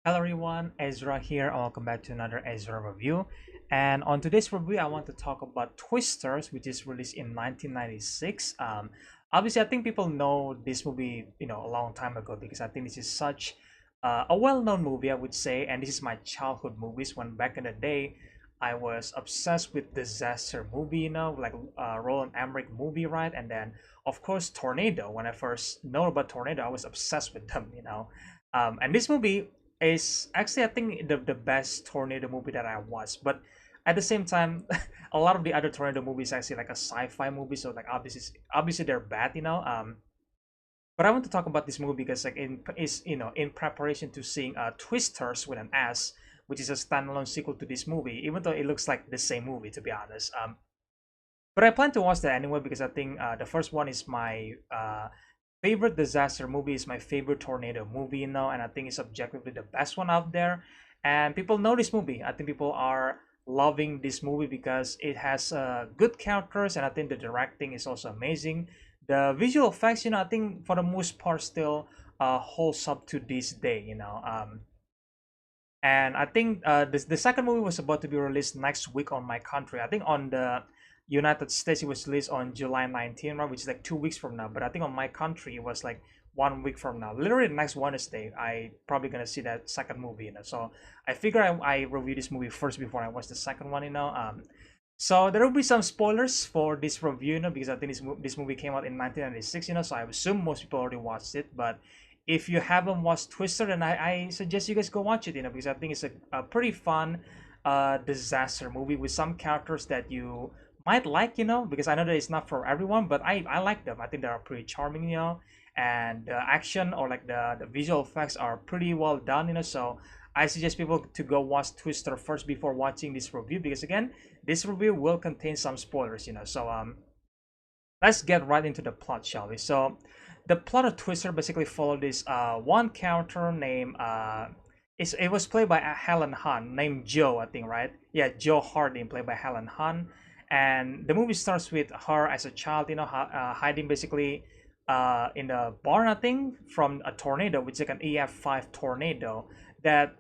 Hello everyone, Ezra here, and welcome back to another Ezra review. And on today's review, I want to talk about Twisters, which is released in 1996. Obviously, I think people know this movie, a long time ago because I think this is such a well-known movie, I would say, and this is my childhood movies. When back in the day, I was obsessed with disaster movie, like Roland Emmerich movie, right? And then, of course, Tornado. When I first know about Tornado, I was obsessed with them. And this movie is actually I think the best tornado movie that I watched. But at the same time, a lot of the other tornado movies actually like a sci-fi movie, so like obviously they're bad. But I want to talk about this movie because like in preparation to seeing Twisters with an S, which is a standalone sequel to this movie, even though it looks like the same movie to be honest. But I plan to watch that anyway because I think the first one is my favorite disaster movie, is my favorite tornado movie, and I think it's objectively the best one out there. And people know this movie. I think people are loving this movie because it has good characters, and I think the directing is also amazing. The visual effects, I think for the most part still holds up to this day. And I think the second movie was about to be released next week on my country. I think on the United States it was released on July 19th, right, which is like 2 weeks from now. But I think on my country it was like 1 week from now. Literally next Wednesday, I probably gonna see that second movie. So I figure I review this movie first before I watch the second one. So there will be some spoilers for this review, because I think this movie came out in 1996. So I assume most people already watched it. But if you haven't watched Twister, then I suggest you guys go watch it. Because I think it's a pretty fun disaster movie with some characters that you might like. Because I know that it's not for everyone, but I like them. I think they are pretty charming. And the action or like the visual effects are pretty well done. So I suggest people to go watch Twister first before watching this review, because again, this review will contain some spoilers. So let's get right into the plot, shall we? So the plot of Twister basically followed this one character named it was played by Helen Hunt, named Joe, I think, right? Yeah, Joe Harding, played by Helen Hunt. And the movie starts with her as a child, hiding basically in the barn, I think, from a tornado, which is like an EF5 tornado that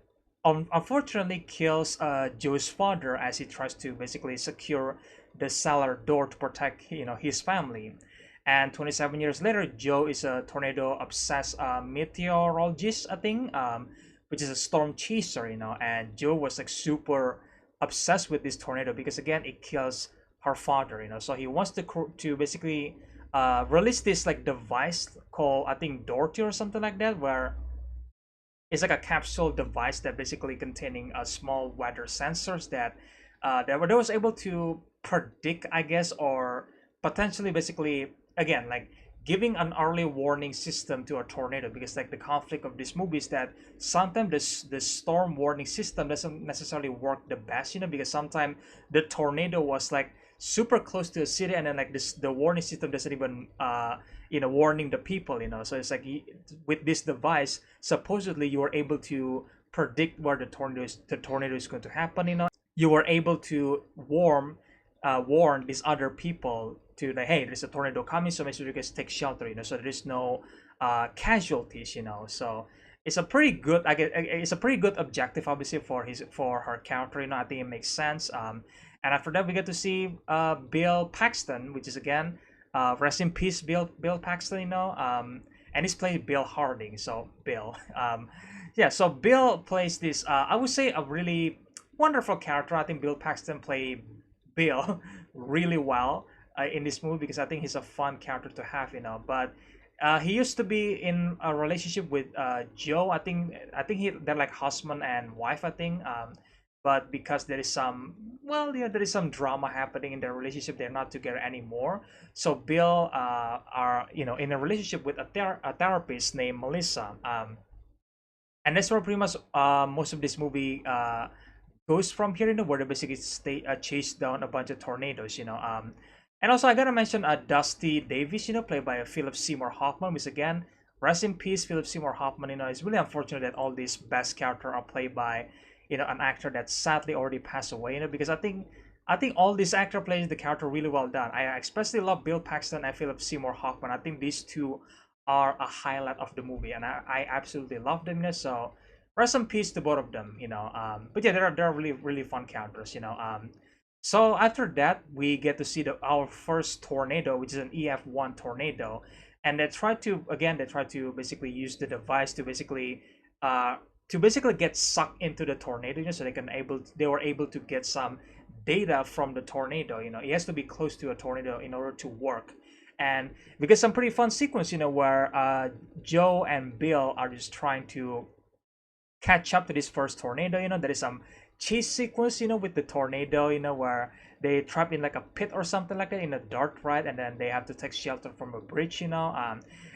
unfortunately kills Joe's father as he tries to basically secure the cellar door to protect his family. And 27 years later, Joe is a tornado obsessed meteorologist, I think, which is a storm chaser. And Joe was like super obsessed with this tornado because again it kills her father. So he wants to basically release this like device called, I think, Dorothy or something like that, where it's like a capsule device that basically containing a small weather sensors that was able to predict, I guess, or potentially basically again like giving an early warning system to a tornado, because like the conflict of this movie is that sometimes the storm warning system doesn't necessarily work the best, because sometimes the tornado was like super close to the city, and then like this the warning system doesn't even warning the people. So it's like with this device supposedly you were able to predict where the tornado is going to happen. You were able to warn these other people to like, hey, there's a tornado coming, so make sure you guys take shelter. So there's no casualties. So it's a pretty good, I guess, it's a pretty good objective obviously for her character. I think it makes sense. And after that we get to see Bill Paxton, which is again rest in peace, Bill Paxton. And he's played Bill Harding, so Bill. Yeah, so Bill plays this I would say a really wonderful character. I think Bill Paxton played Bill really well in this movie, because I think he's a fun character to have. But he used to be in a relationship with Joe. I think they're like husband and wife, I think. But because there is some, well, yeah, there is some drama happening in their relationship, they're not together anymore. So Bill are in a relationship with a therapist named Melissa. And that's where pretty much most of this movie goes from here, where they basically chase down a bunch of tornadoes. And also I gotta mention Dusty Davis, played by Philip Seymour Hoffman, which again, rest in peace, Philip Seymour Hoffman. It's really unfortunate that all these best characters are played by an actor that sadly already passed away. Because I think all these actor plays the character really well done. I especially love Bill Paxton and Philip Seymour Hoffman. I think these two are a highlight of the movie, and I absolutely love them. So rest in peace to both of them, you know. But yeah, they're really really fun characters, you know. So after that, we get to see our first tornado, which is an EF1 tornado, and they try to basically use the device uh, to basically get sucked into the tornado, you know, so they were able to get some data from the tornado. You know, it has to be close to a tornado in order to work. And we get some pretty fun sequence, you know, where Joe and Bill are just trying to catch up to this first tornado. You know, there is some chase sequence, you know, with the tornado, you know, where they trap in like a pit or something like that in a dirt, right? And then they have to take shelter from a bridge, you know.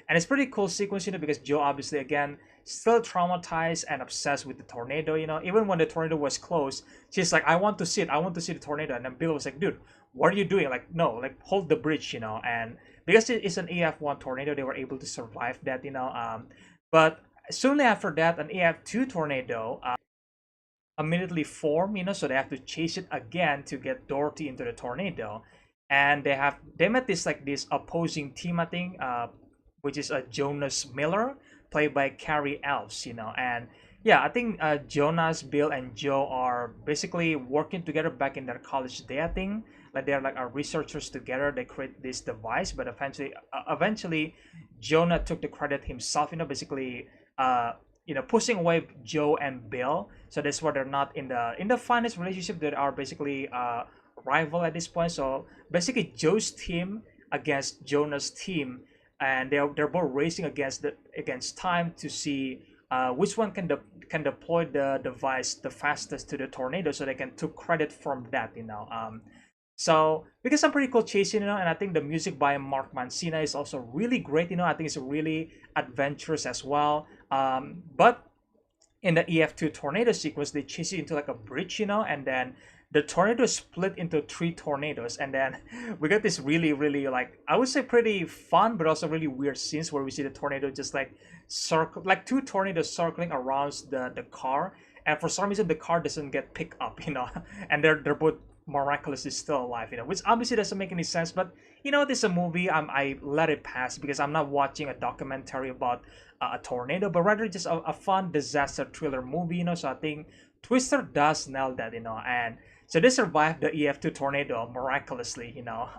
And it's pretty cool sequence, you know, because Joe obviously again still traumatized and obsessed with the tornado, you know. Even when the tornado was close, she's like, I want to see it, I want to see the tornado. And then Bill was like, dude, what are you doing? Like, no, like hold the bridge, you know. And because it is an EF1 tornado, they were able to survive that, you know. But soon after that, an EF2 tornado immediately form, you know, so they have to chase it again to get Dorothy into the tornado. And they met this opposing team, I think, which is Jonas Miller, played by Carrie Elves, you know. And yeah, I think Jonas, Bill, and Joe are basically working together back in their college day, I think. Like they're like researchers together. They create this device, but eventually Jonah took the credit himself, you know, basically pushing away Joe and Bill. So that's why they're not in the finest relationship. That are basically rival at this point. So basically Joe's team against Jonah's team, and they're both racing against time to see which one can deploy the device the fastest to the tornado, so they can take credit from that, you know. So because some pretty cool chasing, you know, and I think the music by Mark Mancina is also really great, you know. I think it's really adventurous as well. But in the EF2 tornado sequence, they chase it into like a bridge, you know, and then the tornado split into three tornadoes, and then we got this really, really, like, I would say pretty fun, but also really weird scenes where we see the tornado just like circle, like two tornadoes circling around the car, and for some reason the car doesn't get picked up, you know, and they're both miraculously still alive, you know, which obviously doesn't make any sense. But you know, this is a movie. I let it pass because I'm not watching a documentary about a tornado, but rather just a fun disaster thriller movie, you know. So I think Twister does nail that, you know. And so they survived the EF2 tornado miraculously, you know.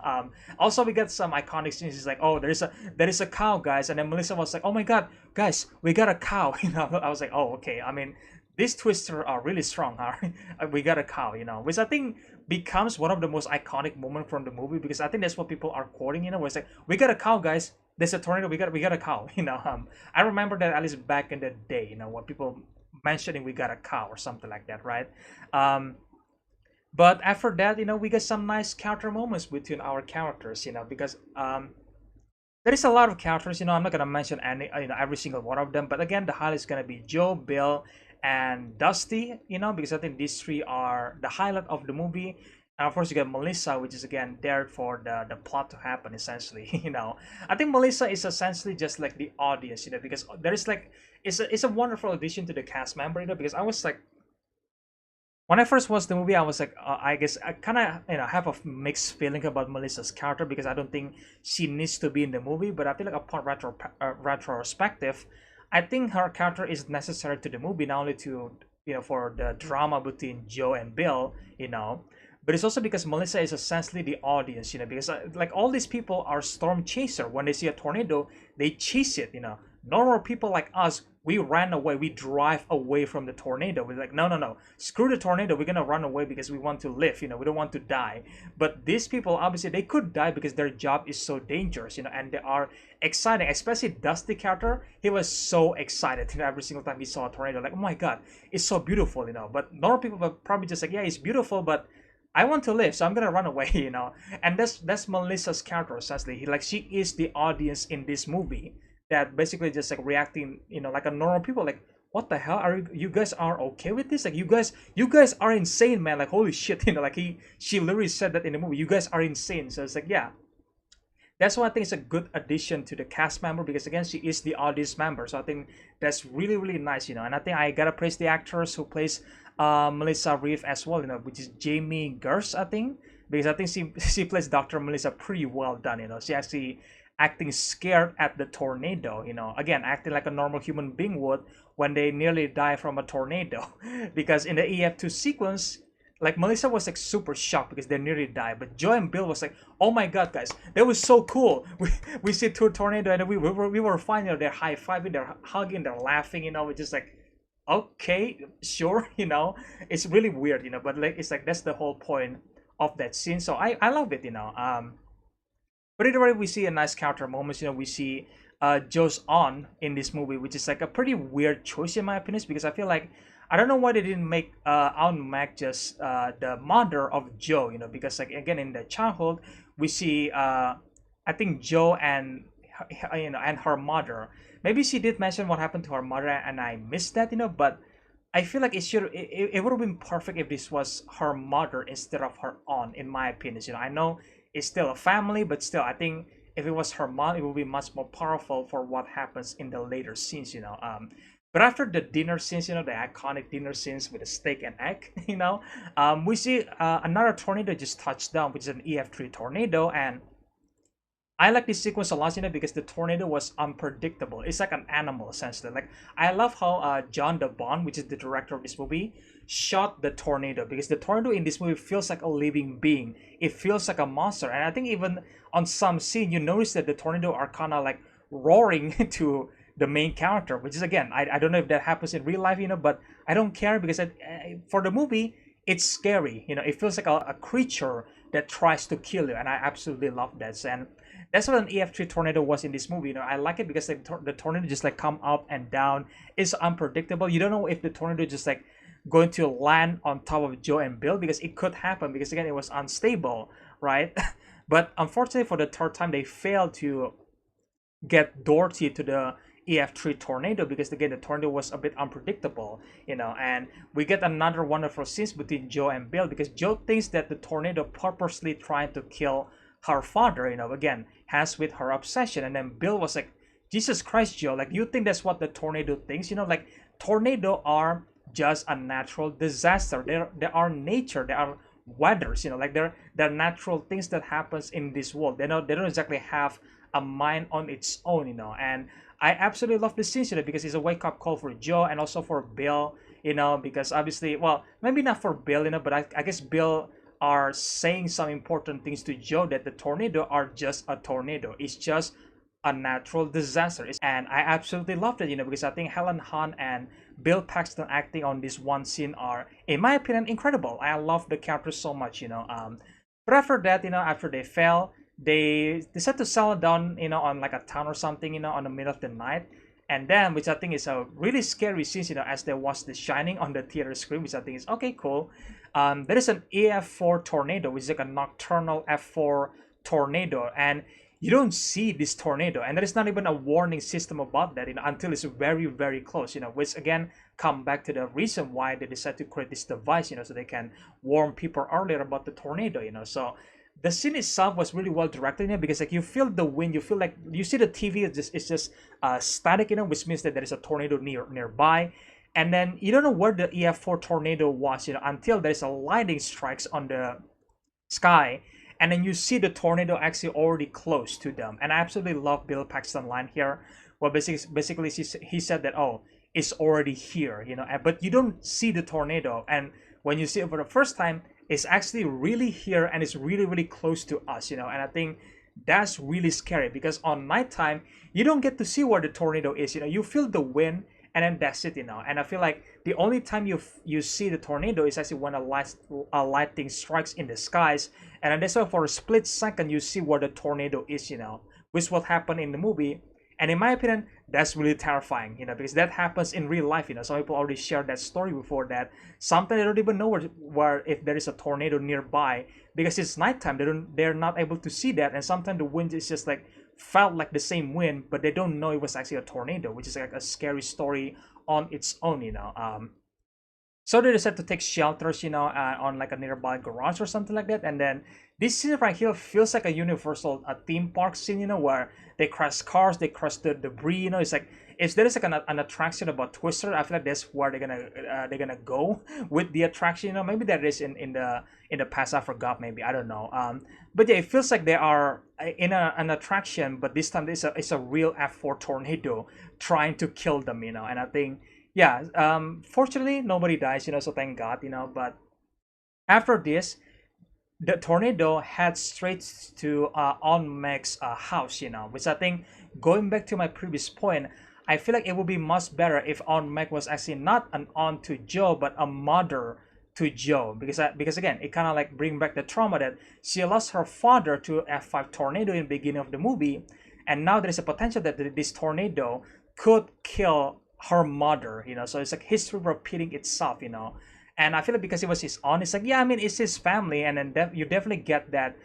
Also we got some iconic scenes. It's like, oh, there is a cow, guys, and then Melissa was like, oh my god, guys, we got a cow, you know. I was like, oh, okay. I mean, these Twister are really strong, huh? We got a cow, you know, which I think becomes one of the most iconic moments from the movie, because I think that's what people are quoting, you know, where it's like, we got a cow, guys. There's a tornado. We got a cow, you know. I remember that at least back in the day, you know, when people mentioning we got a cow or something like that, right? Um, but after that, you know, we get some nice counter moments between our characters, you know, because there is a lot of characters, you know. I'm not gonna mention any, you know, every single one of them, but again, the highlight is gonna be Joe, Bill, and Dusty, you know, because I think these three are the highlight of the movie. And of course, you get Melissa, which is again there for the plot to happen, essentially. You know, I think Melissa is essentially just like the audience, you know, because there is like it's a wonderful addition to the cast member, you know, because I was like, when I first watched the movie, I was like, I guess I kind of, you know, have a mixed feeling about Melissa's character, because I don't think she needs to be in the movie. But I feel like upon retrospective, I think her character is necessary to the movie, not only to, you know, for the drama between Joe and Bill, you know, but it's also because Melissa is essentially the audience, you know, because like all these people are storm chaser. When they see a tornado, they chase it, you know. Normal people like us, we ran away, we drive away from the tornado. We're like, no, no, no, screw the tornado, we're gonna run away because we want to live, you know, we don't want to die. But these people, obviously, they could die because their job is so dangerous, you know, and they are exciting. Especially Dusty character, he was so excited, you know, every single time he saw a tornado, like, oh my god, it's so beautiful, you know. But normal people are probably just like, yeah, it's beautiful, but I want to live, so I'm gonna run away, you know. And that's Melissa's character essentially. Like, she is the audience in this movie that basically just like reacting, you know, like a normal people. Like, what the hell are you guys are okay with this? Like, you guys are insane, man. Like, holy shit, you know. Like, she literally said that in the movie. You guys are insane. So it's like, yeah, that's why I think it's a good addition to the cast member, because again, she is the audience member. So I think that's really really nice, you know. And I think I gotta praise the actress who plays Melissa Reeve as well, you know, which is Jamie Gerst, I think, because I think she plays Dr. Melissa pretty well done, you know. She actually acting scared at the tornado, you know, again acting like a normal human being would, when they nearly die from a tornado. Because in the EF2 sequence, like Melissa was like super shocked because they nearly died, but Joe and Bill was like, "Oh my God, guys, that was so cool! We see two tornado and we were fine. You know, they're high fiving, they're hugging, they're laughing. You know, we're just like, okay, sure. You know, it's really weird. You know, but like it's like that's the whole point of that scene. So I love it. You know, but either way, we see a nice counter moments. You know, we see Joe's on in this movie, which is like a pretty weird choice in my opinion, because I feel like I don't know why they didn't make Aunt Mac just the mother of Joe. You know, because like again in the childhood we see I think Joe and you know and her mother. Maybe she did mention what happened to her mother, and I missed that. You know, but I feel like it would have been perfect if this was her mother instead of her aunt, in my opinion. You know, I know it's still a family, but still, I think if it was her mom, it would be much more powerful for what happens in the later scenes. You know, but after the dinner scenes, you know, the iconic dinner scenes with the steak and egg, you know, we see another tornado just touched down, which is an EF3 tornado, and I like this sequence a lot, you know, because the tornado was unpredictable. It's like an animal, essentially. Like, I love how John DeBon, which is the director of this movie, shot the tornado, because the tornado in this movie feels like a living being. It feels like a monster. And I think even on some scene, you notice that the tornado are kind of like roaring to the main character, which is, again, I don't know if that happens in real life, you know, but I don't care because for the movie, it's scary. You know, it feels like a creature that tries to kill you. And I absolutely love that. And that's what an EF3 tornado was in this movie. You know, I like it because the tornado just like come up and down. It's unpredictable. You don't know if the tornado just like going to land on top of Joe and Bill, because it could happen, because again it was unstable, right? But unfortunately for the third time they failed to get Dorothy to the EF3 tornado, because again the tornado was a bit unpredictable, you know. And we get another wonderful scenes between Joe and Bill, because Joe thinks that the tornado purposely trying to kill her father, you know, again has with her obsession. And then Bill was like, Jesus Christ, Joe, like you think that's what the tornado thinks? You know, like tornado are just a natural disaster. They are nature, they are weathers, you know, like they're natural things that happens in this world. They don't exactly have a mind on its own, you know. And I absolutely love this scene, you know, because it's a wake-up call for Joe and also for Bill, you know, because obviously, well, maybe not for Bill, you know, but I guess Bill are saying some important things to Joe, that the tornado are just a tornado. It's just a natural disaster. And I absolutely loved it, you know, because I think Helen Hunt and Bill Paxton acting on this one scene are, in my opinion, incredible. I love the characters so much, you know. But after that, you know, after they fell, they decided to settle down, you know, on like a town or something, you know, on the middle of the night. And then, which I think is a really scary scene, you know, as they watch The Shining on the theater screen, which I think is okay, cool. There is an EF4 tornado, which is like a nocturnal F4 tornado, and you don't see this tornado, and there is not even a warning system about that, you know, until it's very, very close, you know, which again come back to the reason why they decided to create this device, you know, so they can warn people earlier about the tornado, you know. So the scene itself was really well directed, you know, because like you feel the wind, you feel like you see the TV it's just static, you know, which means that there is a tornado nearby. And then you don't know where the EF4 tornado was, you know, until there's a lightning strikes on the sky, and then you see the tornado actually already close to them. And I absolutely love Bill Paxton line here. Well, basically he said that, oh, it's already here, you know, but you don't see the tornado. And when you see it for the first time, it's actually really here, and it's really, really close to us, you know. And I think that's really scary, because on nighttime you don't get to see where the tornado is, you know. You feel the wind, and then that's it, you know. And I feel like the only time you see the tornado is actually when a lightning strikes in the skies, and then that's why for a split second you see where the tornado is, you know, which will happen in the movie. And in my opinion, that's really terrifying, you know, because that happens in real life, you know. Some people already shared that story before, that sometimes they don't even know where if there is a tornado nearby, because it's nighttime. They're not able to see that, and sometimes the wind is just like felt like the same wind, but they don't know it was actually a tornado, which is like a scary story on its own, you know. So they decided to take shelters, you know, on like a nearby garage or something like that. And then this scene right here feels like a universal theme park scene, you know, where they crash cars, they crash the debris, you know. It's like, if there is like an attraction about Twister, I feel like that's where they're gonna go with the attraction, you know. Maybe that is in the past, I forgot, maybe, I don't know. But yeah, it feels like they are in an attraction, but this time it's a real F4 tornado trying to kill them, you know. And I think yeah, fortunately nobody dies, so thank God, but after this, the tornado heads straight to on Meg's house, which I think, going back to my previous point, I feel like it would be much better if on Meg was actually not an aunt to Joe, but a mother to Joe, because again, it kind of like bring back the trauma that she lost her father to F5 tornado in the beginning of the movie, and now there is a potential that this tornado could kill her mother, so it's like history repeating itself, and I feel like because it was his aunt, it's like, yeah, I mean, it's his family, and then you definitely get that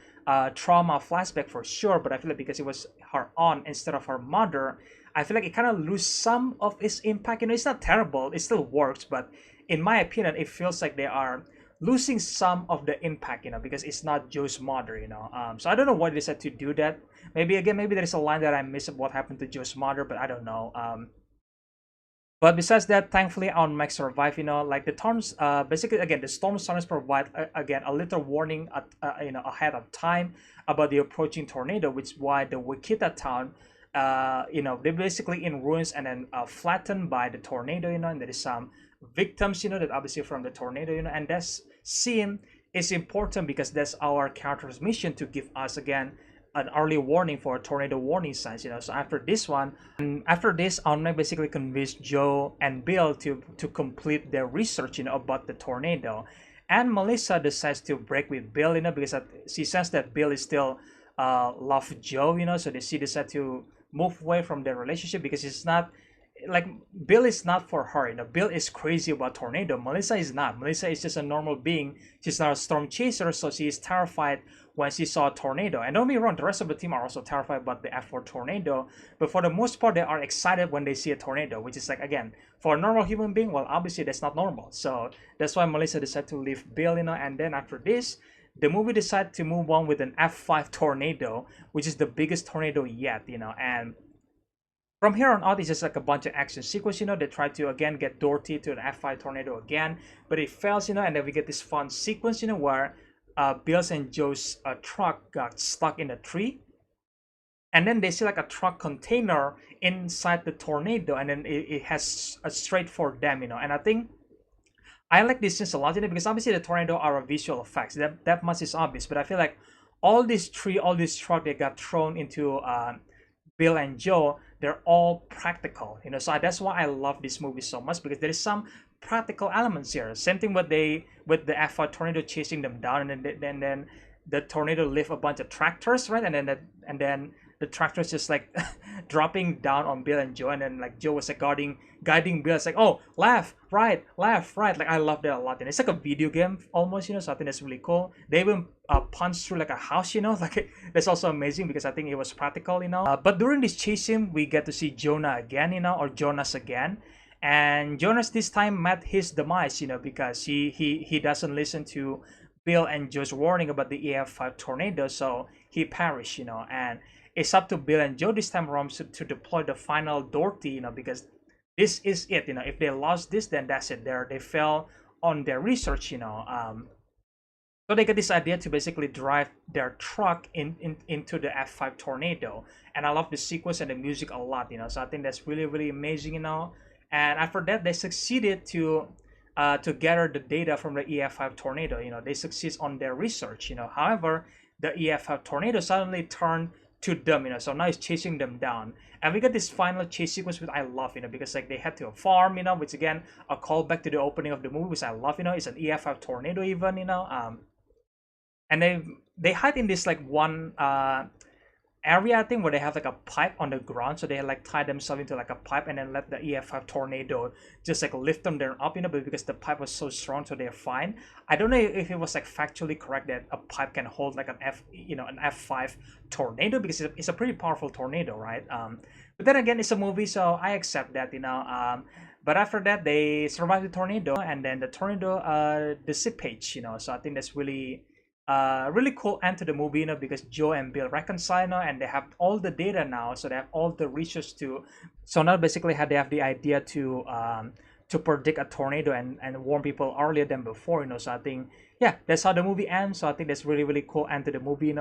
trauma flashback for sure. But I feel like because it was her aunt instead of her mother, I feel like it kind of lose some of its impact. It's not terrible; it still works, but in my opinion, it feels like they are losing some of the impact, because it's not Joe's mother, So I don't know why they decided to do that. Maybe again, maybe there's a line that I missed of what happened to Joe's mother, but I don't know. But besides that, thankfully, our Max survived. Like the storms. Basically, again, the storm sirens provide again a little warning ahead of time about the approaching tornado, which is why the Wichita town, they're basically in ruins and then flattened by the tornado. And there is some victims, that obviously from the tornado. And that scene is important because that's our character's mission to give us again an early warning for tornado warning signs. So after this one, and after this, Almanac basically convinced Joe and Bill to complete their research, about the tornado. And Melissa decides to break with Bill, because she senses that Bill is still love Joe, so she decide to move away from their relationship because it's not like Bill is not for her. Bill is crazy about tornado. Melissa is not. Melissa is just a normal being. She's not a storm chaser, so she is terrified when she saw a tornado. And don't be wrong, the rest of the team are also terrified about the F4 tornado. But for the most part, they are excited when they see a tornado, which is like, again, for a normal human being, well, obviously that's not normal. So that's why Melissa decided to leave Bill, and then after this, the movie decided to move on with an F5 tornado, which is the biggest tornado yet, and from here on out, it's just like a bunch of action sequence, they try to again get Dorothy to an F5 tornado again, but it fails, and then we get this fun sequence, where Bill's and Joe's truck got stuck in a tree, and then they see like a truck container inside the tornado, and then it has a straight for them, and I think I like this scenes a lot, because obviously the tornado are a visual effects, that much is obvious, but I feel like all this truck they got thrown into Bill and Joe, they're all practical, so that's why I love this movie so much, because there is some practical elements here. Same thing with the F5 tornado chasing them down, and then the tornado lift a bunch of tractors, right? And then the tractors just like dropping down on Bill and Joe, and then like Joe was like guiding Bill. It's like, oh, left, right. Like I love that a lot, and it's like a video game almost, so I think that's really cool. They even punch through like a house, like that's also amazing because I think it was practical, But during this chase scene, we get to see Jonah again, or Jonas again. And Jonas this time met his demise, because he doesn't listen to Bill and Joe's warning about the EF5 tornado, so he perished, and it's up to Bill and Joe this time around to deploy the final Dorothy, because this is it, if they lost this, then that's it. They fell on their research, so they get this idea to basically drive their truck into the F5 tornado, and I love the sequence and the music a lot, so I think that's really, really amazing, and after that, they succeeded to gather the data from the EF5 tornado. They succeed on their research. However, the EF5 tornado suddenly turned to them. So now it's chasing them down, and we get this final chase sequence, which I love. Because like they head to a farm. Which again a callback to the opening of the movie, which I love. It's an EF5 tornado even. And they hide in this like one area, I think, where they have like a pipe on the ground, so they like tie themselves into like a pipe and then let the EF5 tornado just like lift them there up, but because the pipe was so strong, so they're fine. I don't know if it was like factually correct that a pipe can hold like an F5 tornado, because it's a pretty powerful tornado, right? But then again, it's a movie, so I accept that, but after that, they survive the tornado, and then the tornado dissipates, so I think that's really really cool end to the movie, because Joe and Bill reconcile, and they have all the data now, so they have all the research to. So now basically, they have the idea to predict a tornado and warn people earlier than before, so I think, yeah, that's how the movie ends. So I think that's really, really cool end to the movie.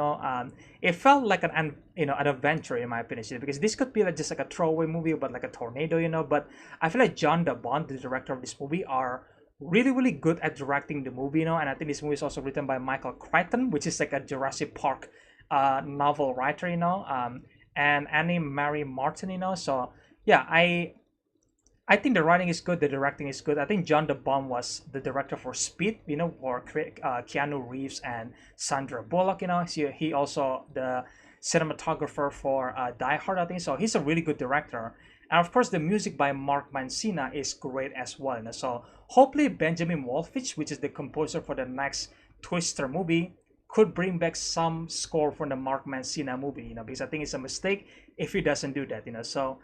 It felt like an adventure in my opinion, because this could be like just like a throwaway movie but like a tornado, but I feel like John DeBond, the director of this movie, are really, really good at directing the movie, and I think this movie is also written by Michael Crichton, which is like a Jurassic Park novel writer, and Annie Mary Martin, so yeah, I think the writing is good, the directing is good. I think John DeBom was the director for Speed, for Keanu Reeves and Sandra Bullock, he also the cinematographer for Die Hard, I think. So he's a really good director. And of course, the music by Mark Mancina is great as well. So hopefully Benjamin Wolfich, which is the composer for the next Twister movie, could bring back some score from the Mark Mancina movie, because I think it's a mistake if he doesn't do that, So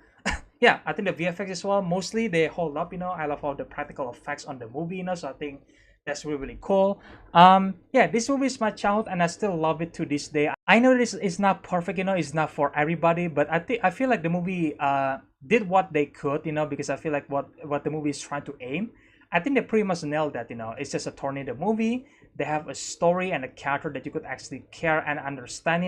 yeah, I think the VFX as well, mostly they hold up, I love all the practical effects on the movie, so I think that's really, really cool. Yeah, this movie is my childhood and I still love it to this day. I know this is not perfect, it's not for everybody, but I feel like the movie did what they could, because I feel like what the movie is trying to aim, I think they pretty much nailed that. It's just a tornado movie. They have a story and a character that you could actually care and understand,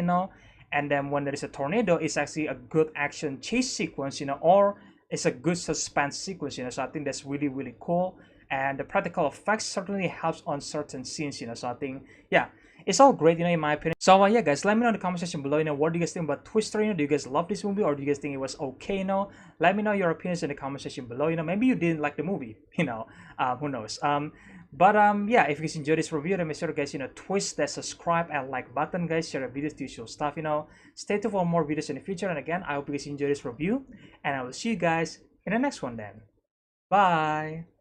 and then when there is a tornado, it's actually a good action chase sequence, or it's a good suspense sequence, so I think that's really, really cool. And the practical effects certainly helps on certain scenes, so I think, yeah, it's all great, in my opinion. So yeah, guys, let me know in the comment section below, what do you guys think about Twister? Do you guys love this movie, or do you guys think it was okay? Let me know your opinions in the comment section below. Maybe you didn't like the movie, who knows. But yeah, if you guys enjoyed this review, then make sure guys, twist that subscribe and like button, guys. Share the videos to usual stuff, Stay tuned for more videos in the future. And again, I hope you guys enjoy this review, and I will see you guys in the next one then. Bye.